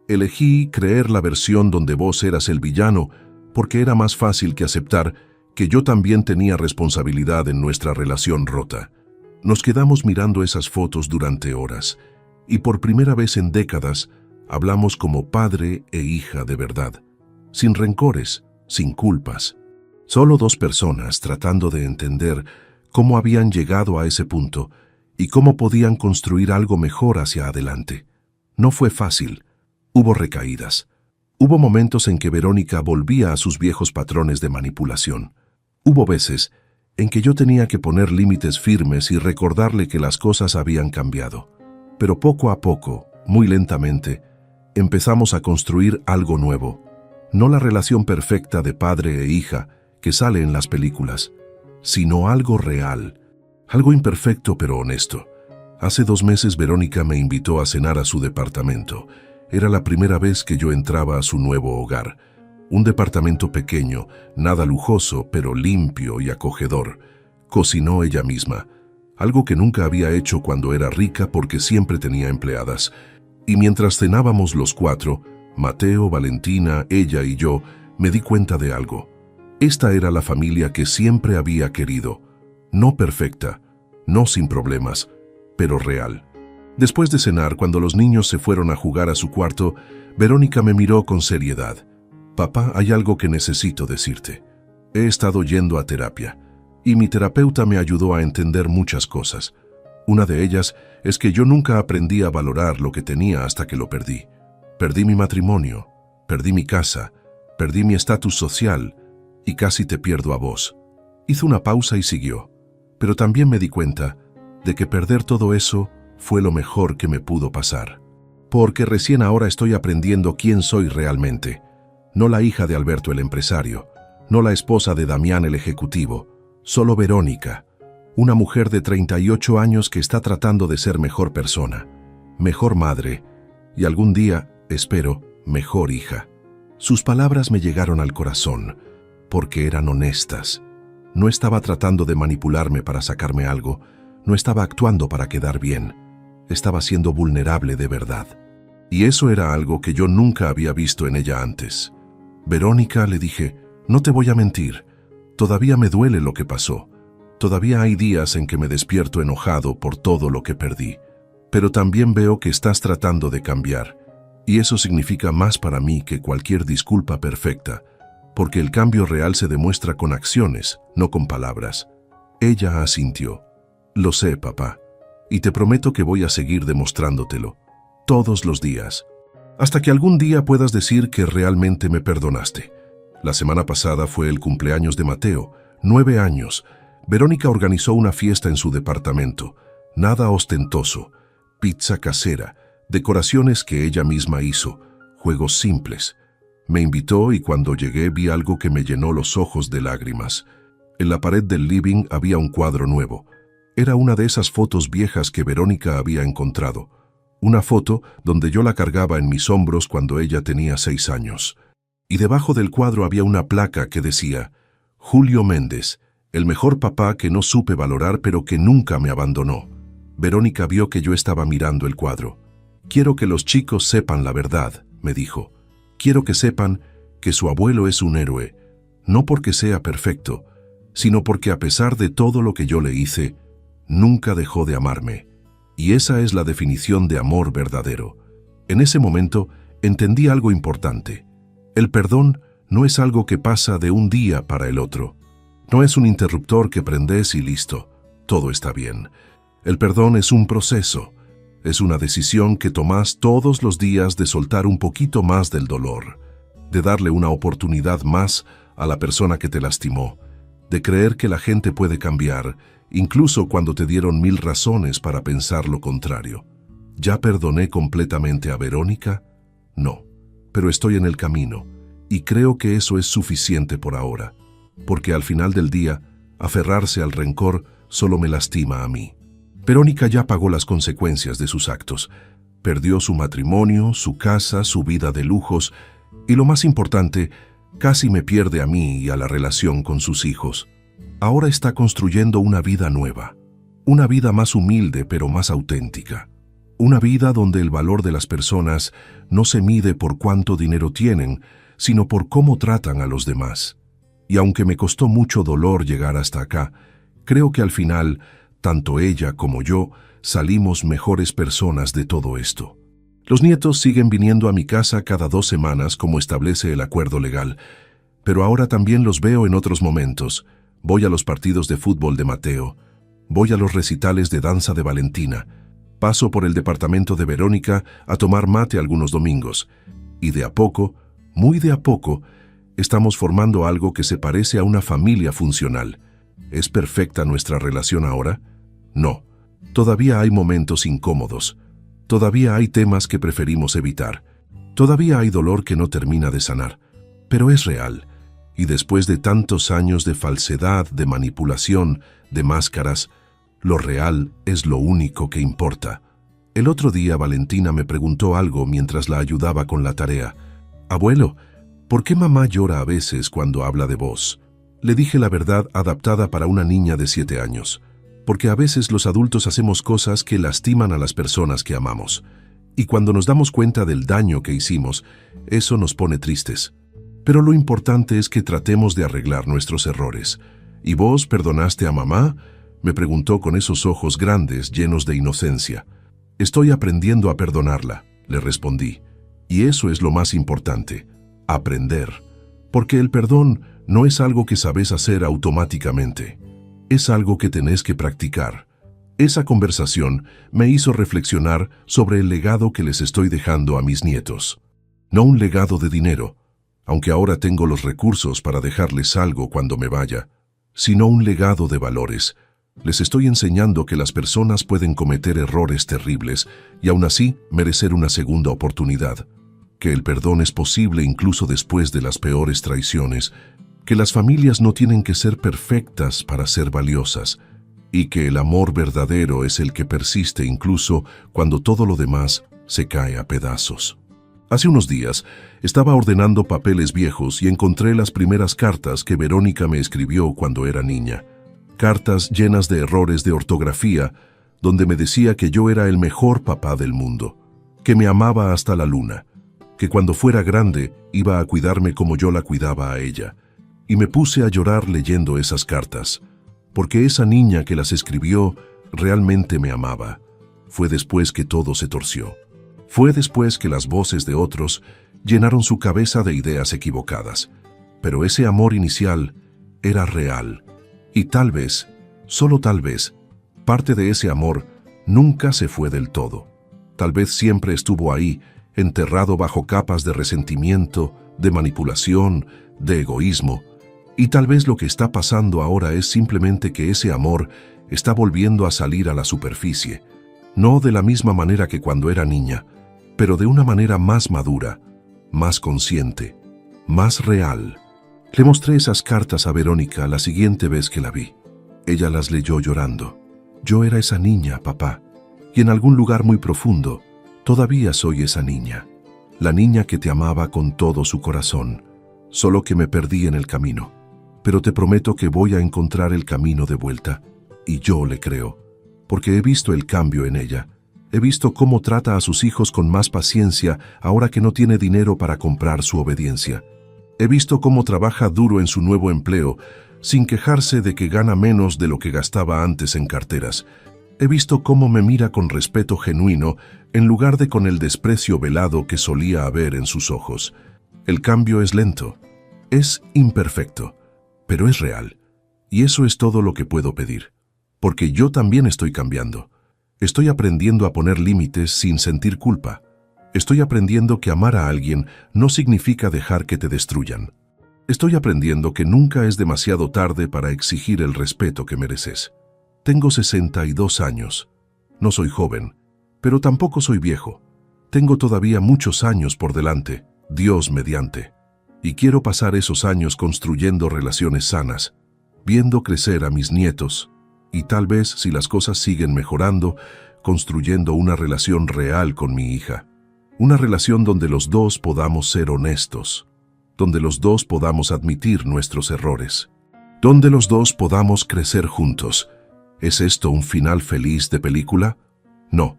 Elegí creer la versión donde vos eras el villano porque era más fácil que aceptar que yo también tenía responsabilidad en nuestra relación rota». Nos quedamos mirando esas fotos durante horas y por primera vez en décadas hablamos como padre e hija de verdad, sin rencores, sin culpas. Solo dos personas tratando de entender cómo habían llegado a ese punto y cómo podían construir algo mejor hacia adelante. No fue fácil. Hubo recaídas. Hubo momentos en que Verónica volvía a sus viejos patrones de manipulación. Hubo veces en que yo tenía que poner límites firmes y recordarle que las cosas habían cambiado. Pero poco a poco, muy lentamente, empezamos a construir algo nuevo. No la relación perfecta de padre e hija que sale en las películas, sino algo real, algo imperfecto pero honesto. Hace 2 meses Verónica me invitó a cenar a su departamento. Era la primera vez que yo entraba a su nuevo hogar. Un departamento pequeño, nada lujoso, pero limpio y acogedor. Cocinó ella misma, algo que nunca había hecho cuando era rica porque siempre tenía empleadas. Y mientras cenábamos los 4, Mateo, Valentina, ella y yo, me di cuenta de algo. Esta era la familia que siempre había querido. No perfecta, no sin problemas, pero real. Después de cenar, cuando los niños se fueron a jugar a su cuarto, Verónica me miró con seriedad. «Papá, hay algo que necesito decirte. He estado yendo a terapia, y mi terapeuta me ayudó a entender muchas cosas. Una de ellas es que yo nunca aprendí a valorar lo que tenía hasta que lo perdí. Perdí mi matrimonio, perdí mi casa, perdí mi estatus social, y casi te pierdo a vos». Hizo una pausa y siguió. «Pero también me di cuenta de que perder todo eso fue lo mejor que me pudo pasar. Porque recién ahora estoy aprendiendo quién soy realmente. No la hija de Alberto el empresario, no la esposa de Damián el ejecutivo, solo Verónica, una mujer de 38 años que está tratando de ser mejor persona, mejor madre y algún día, espero, mejor hija». Sus palabras me llegaron al corazón, porque eran honestas. No estaba tratando de manipularme para sacarme algo, no estaba actuando para quedar bien, estaba siendo vulnerable de verdad. Y eso era algo que yo nunca había visto en ella antes. «Verónica», le dije, «no te voy a mentir, todavía me duele lo que pasó. Todavía hay días en que me despierto enojado por todo lo que perdí. Pero también veo que estás tratando de cambiar. Y eso significa más para mí que cualquier disculpa perfecta, porque el cambio real se demuestra con acciones, no con palabras». Ella asintió. «Lo sé, papá, y te prometo que voy a seguir demostrándotelo, todos los días, hasta que algún día puedas decir que realmente me perdonaste». La semana pasada fue el cumpleaños de Mateo, 9 años. Verónica organizó una fiesta en su departamento, nada ostentoso, pizza casera, decoraciones que ella misma hizo, juegos simples. Me invitó y cuando llegué vi algo que me llenó los ojos de lágrimas. En la pared del living había un cuadro nuevo. Era una de esas fotos viejas que Verónica había encontrado. Una foto donde yo la cargaba en mis hombros cuando ella tenía 6 años. Y debajo del cuadro había una placa que decía: «Julio Méndez, el mejor papá que no supe valorar pero que nunca me abandonó». Verónica vio que yo estaba mirando el cuadro. «Quiero que los chicos sepan la verdad», me dijo. «Quiero que sepan que su abuelo es un héroe, no porque sea perfecto, sino porque a pesar de todo lo que yo le hice, nunca dejó de amarme. Y esa es la definición de amor verdadero. En ese momento entendí algo importante. El perdón no es algo que pasa de un día para el otro. No es un interruptor que prendes y listo, todo está bien. El perdón es un proceso. Es una decisión que tomas todos los días de soltar un poquito más del dolor, de darle una oportunidad más a la persona que te lastimó, de creer que la gente puede cambiar, incluso cuando te dieron 1000 razones para pensar lo contrario. ¿Ya perdoné completamente a Verónica? No, pero estoy en el camino, y creo que eso es suficiente por ahora, porque al final del día, aferrarse al rencor solo me lastima a mí. Verónica ya pagó las consecuencias de sus actos. Perdió su matrimonio, su casa, su vida de lujos, y lo más importante, casi me pierde a mí y a la relación con sus hijos. Ahora está construyendo una vida nueva, una vida más humilde pero más auténtica, una vida donde el valor de las personas no se mide por cuánto dinero tienen, sino por cómo tratan a los demás. Y aunque me costó mucho dolor llegar hasta acá, creo que al final, tanto ella como yo salimos mejores personas de todo esto. Los nietos siguen viniendo a mi casa cada 2 semanas como establece el acuerdo legal, pero ahora también los veo en otros momentos. Voy a los partidos de fútbol de Mateo, voy a los recitales de danza de Valentina, paso por el departamento de Verónica a tomar mate algunos domingos, y de a poco, muy de a poco, estamos formando algo que se parece a una familia funcional. ¿Es perfecta nuestra relación ahora? No. Todavía hay momentos incómodos. Todavía hay temas que preferimos evitar. Todavía hay dolor que no termina de sanar. Pero es real. Y después de tantos años de falsedad, de manipulación, de máscaras, lo real es lo único que importa. El otro día Valentina me preguntó algo mientras la ayudaba con la tarea. «Abuelo, ¿por qué mamá llora a veces cuando habla de vos?» Le dije la verdad adaptada para una niña de 7 años. Porque a veces los adultos hacemos cosas que lastiman a las personas que amamos. Y cuando nos damos cuenta del daño que hicimos, eso nos pone tristes. Pero lo importante es que tratemos de arreglar nuestros errores. ¿Y vos perdonaste a mamá?, me preguntó con esos ojos grandes llenos de inocencia. Estoy aprendiendo a perdonarla, le respondí. Y eso es lo más importante, aprender. Porque el perdón no es algo que sabes hacer automáticamente. Es algo que tenés que practicar. Esa conversación me hizo reflexionar sobre el legado que les estoy dejando a mis nietos. No un legado de dinero, aunque ahora tengo los recursos para dejarles algo cuando me vaya, sino un legado de valores. Les estoy enseñando que las personas pueden cometer errores terribles y aún así merecer una segunda oportunidad, que el perdón es posible incluso después de las peores traiciones, que las familias no tienen que ser perfectas para ser valiosas y que el amor verdadero es el que persiste incluso cuando todo lo demás se cae a pedazos. Hace unos días estaba ordenando papeles viejos y encontré las primeras cartas que Verónica me escribió cuando era niña. Cartas llenas de errores de ortografía, donde me decía que yo era el mejor papá del mundo, que me amaba hasta la luna, que cuando fuera grande iba a cuidarme como yo la cuidaba a ella. Y me puse a llorar leyendo esas cartas, porque esa niña que las escribió realmente me amaba. Fue después que todo se torció. Fue después que las voces de otros llenaron su cabeza de ideas equivocadas. Pero ese amor inicial era real. Y tal vez, solo tal vez, parte de ese amor nunca se fue del todo. Tal vez siempre estuvo ahí, enterrado bajo capas de resentimiento, de manipulación, de egoísmo. Y tal vez lo que está pasando ahora es simplemente que ese amor está volviendo a salir a la superficie, no de la misma manera que cuando era niña, pero de una manera más madura, más consciente, más real. Le mostré esas cartas a Verónica la siguiente vez que la vi. Ella las leyó llorando. Yo era esa niña, papá, y en algún lugar muy profundo, todavía soy esa niña, la niña que te amaba con todo su corazón, solo que me perdí en el camino. Pero te prometo que voy a encontrar el camino de vuelta, y yo le creo, porque he visto el cambio en ella. He visto cómo trata a sus hijos con más paciencia ahora que no tiene dinero para comprar su obediencia. He visto cómo trabaja duro en su nuevo empleo, sin quejarse de que gana menos de lo que gastaba antes en carteras. He visto cómo me mira con respeto genuino en lugar de con el desprecio velado que solía haber en sus ojos. El cambio es lento, es imperfecto, pero es real. Y eso es todo lo que puedo pedir. Porque yo también estoy cambiando. Estoy aprendiendo a poner límites sin sentir culpa. Estoy aprendiendo que amar a alguien no significa dejar que te destruyan. Estoy aprendiendo que nunca es demasiado tarde para exigir el respeto que mereces. Tengo 62 años. No soy joven, pero tampoco soy viejo. Tengo todavía muchos años por delante, Dios mediante. Y quiero pasar esos años construyendo relaciones sanas, viendo crecer a mis nietos, y tal vez, si las cosas siguen mejorando, construyendo una relación real con mi hija. Una relación donde los dos podamos ser honestos, donde los dos podamos admitir nuestros errores, donde los dos podamos crecer juntos. ¿Es esto un final feliz de película? No,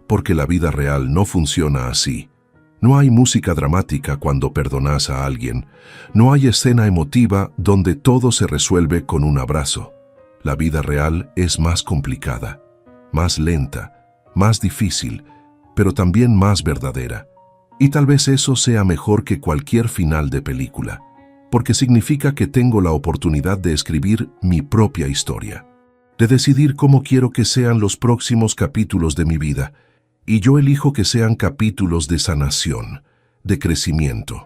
porque la vida real no funciona así. No hay música dramática cuando perdonas a alguien. No hay escena emotiva donde todo se resuelve con un abrazo. La vida real es más complicada, más lenta, más difícil, pero también más verdadera. Y tal vez eso sea mejor que cualquier final de película, porque significa que tengo la oportunidad de escribir mi propia historia, de decidir cómo quiero que sean los próximos capítulos de mi vida, y yo elijo que sean capítulos de sanación, de crecimiento,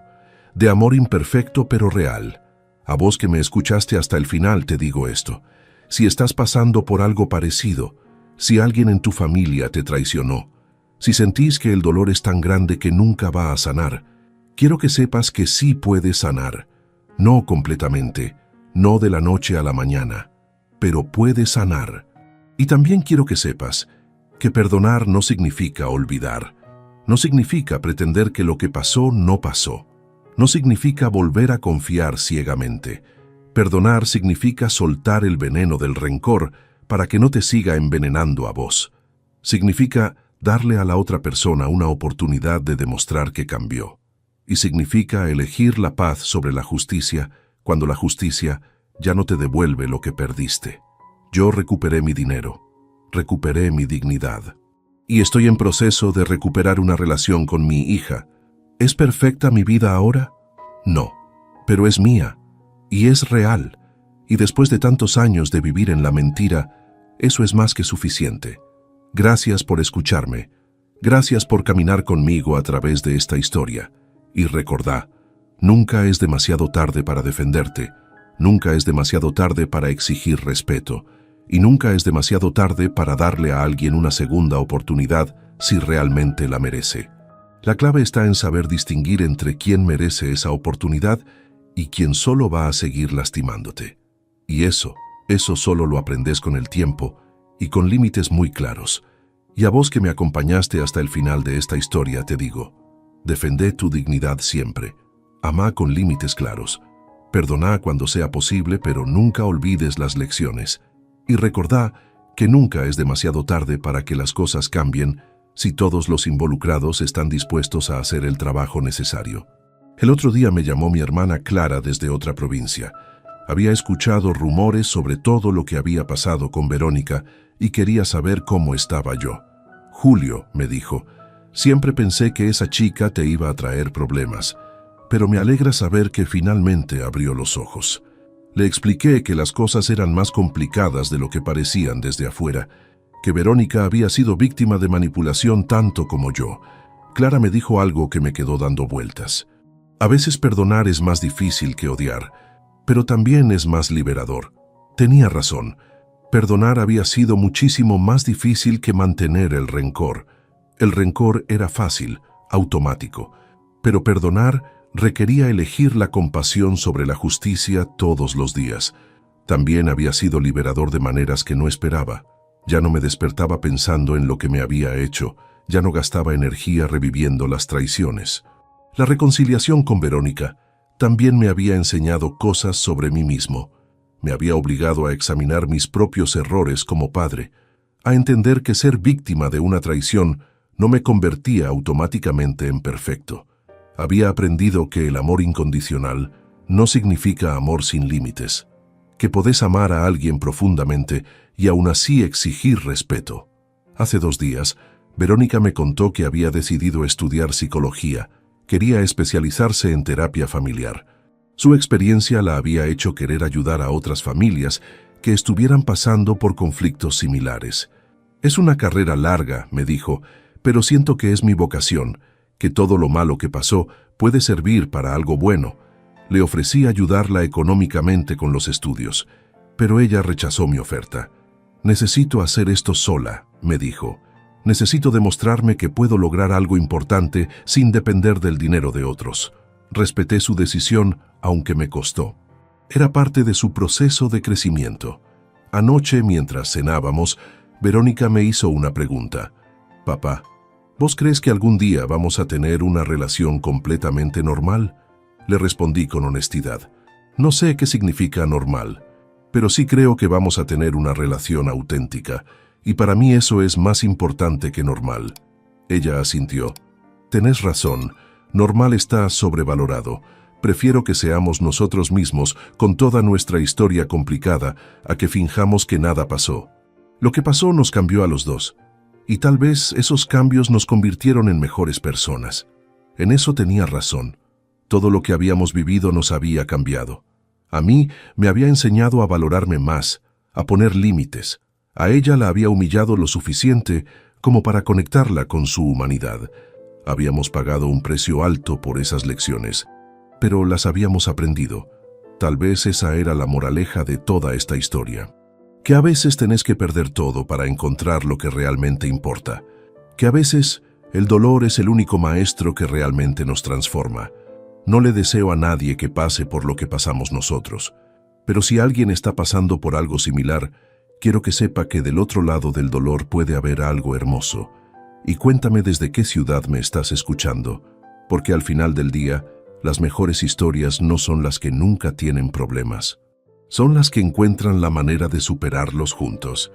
de amor imperfecto pero real. A vos que me escuchaste hasta el final te digo esto: si estás pasando por algo parecido, si alguien en tu familia te traicionó, si sentís que el dolor es tan grande que nunca va a sanar, quiero que sepas que sí puedes sanar, no completamente, no de la noche a la mañana, pero puede sanar. Y también quiero que sepas que perdonar no significa olvidar, no significa pretender que lo que pasó no pasó, no significa volver a confiar ciegamente. Perdonar significa soltar el veneno del rencor para que no te siga envenenando a vos. Significa darle a la otra persona una oportunidad de demostrar que cambió. Y significa elegir la paz sobre la justicia cuando la justicia ya no te devuelve lo que perdiste. Yo recuperé mi dinero, recuperé mi dignidad. Y estoy en proceso de recuperar una relación con mi hija. ¿Es perfecta mi vida ahora? No, pero es mía, y es real. Y después de tantos años de vivir en la mentira, eso es más que suficiente. Gracias por escucharme. Gracias por caminar conmigo a través de esta historia. Y recordá, nunca es demasiado tarde para defenderte, nunca es demasiado tarde para exigir respeto, y nunca es demasiado tarde para darle a alguien una segunda oportunidad si realmente la merece. La clave está en saber distinguir entre quién merece esa oportunidad y quién solo va a seguir lastimándote. Y eso solo lo aprendes con el tiempo y con límites muy claros. Y a vos que me acompañaste hasta el final de esta historia te digo: defendé tu dignidad siempre, amá con límites claros, perdoná cuando sea posible, pero nunca olvides las lecciones. Y recordá que nunca es demasiado tarde para que las cosas cambien si todos los involucrados están dispuestos a hacer el trabajo necesario. El otro día me llamó mi hermana Clara desde otra provincia. Había escuchado rumores sobre todo lo que había pasado con Verónica y quería saber cómo estaba yo. Julio, me dijo, siempre pensé que esa chica te iba a traer problemas, pero me alegra saber que finalmente abrió los ojos. Le expliqué que las cosas eran más complicadas de lo que parecían desde afuera, que Verónica había sido víctima de manipulación tanto como yo. Clara me dijo algo que me quedó dando vueltas. A veces perdonar es más difícil que odiar, pero también es más liberador. Tenía razón. Perdonar había sido muchísimo más difícil que mantener el rencor. El rencor era fácil, automático, pero perdonar requería elegir la compasión sobre la justicia todos los días. También había sido liberador de maneras que no esperaba. Ya no me despertaba pensando en lo que me había hecho, ya no gastaba energía reviviendo las traiciones. La reconciliación con Verónica también me había enseñado cosas sobre mí mismo. Me había obligado a examinar mis propios errores como padre, a entender que ser víctima de una traición no me convertía automáticamente en perfecto. Había aprendido que el amor incondicional no significa amor sin límites, que podés amar a alguien profundamente y aún así exigir respeto. Hace 2 días, Verónica me contó que había decidido estudiar psicología. Quería especializarse en terapia familiar. Su experiencia la había hecho querer ayudar a otras familias que estuvieran pasando por conflictos similares. Es una carrera larga, me dijo, pero siento que es mi vocación, que todo lo malo que pasó puede servir para algo bueno. Le ofrecí ayudarla económicamente con los estudios, pero ella rechazó mi oferta. Necesito hacer esto sola, me dijo. Necesito demostrarme que puedo lograr algo importante sin depender del dinero de otros. Respeté su decisión, aunque me costó. Era parte de su proceso de crecimiento. Anoche, mientras cenábamos, Verónica me hizo una pregunta. Papá, ¿vos crees que algún día vamos a tener una relación completamente normal? Le respondí con honestidad. No sé qué significa normal, pero sí creo que vamos a tener una relación auténtica, y para mí eso es más importante que normal. Ella asintió. Tenés razón, normal está sobrevalorado. Prefiero que seamos nosotros mismos con toda nuestra historia complicada a que finjamos que nada pasó. Lo que pasó nos cambió a los dos, y tal vez esos cambios nos convirtieron en mejores personas. En eso tenía razón. Todo lo que habíamos vivido nos había cambiado. A mí me había enseñado a valorarme más, a poner límites. A ella la había humillado lo suficiente como para conectarla con su humanidad. Habíamos pagado un precio alto por esas lecciones, pero las habíamos aprendido. Tal vez esa era la moraleja de toda esta historia. Que a veces tenés que perder todo para encontrar lo que realmente importa. Que a veces el dolor es el único maestro que realmente nos transforma. No le deseo a nadie que pase por lo que pasamos nosotros. Pero si alguien está pasando por algo similar, quiero que sepa que del otro lado del dolor puede haber algo hermoso. Y cuéntame desde qué ciudad me estás escuchando, porque al final del día, las mejores historias no son las que nunca tienen problemas. Son las que encuentran la manera de superarlos juntos.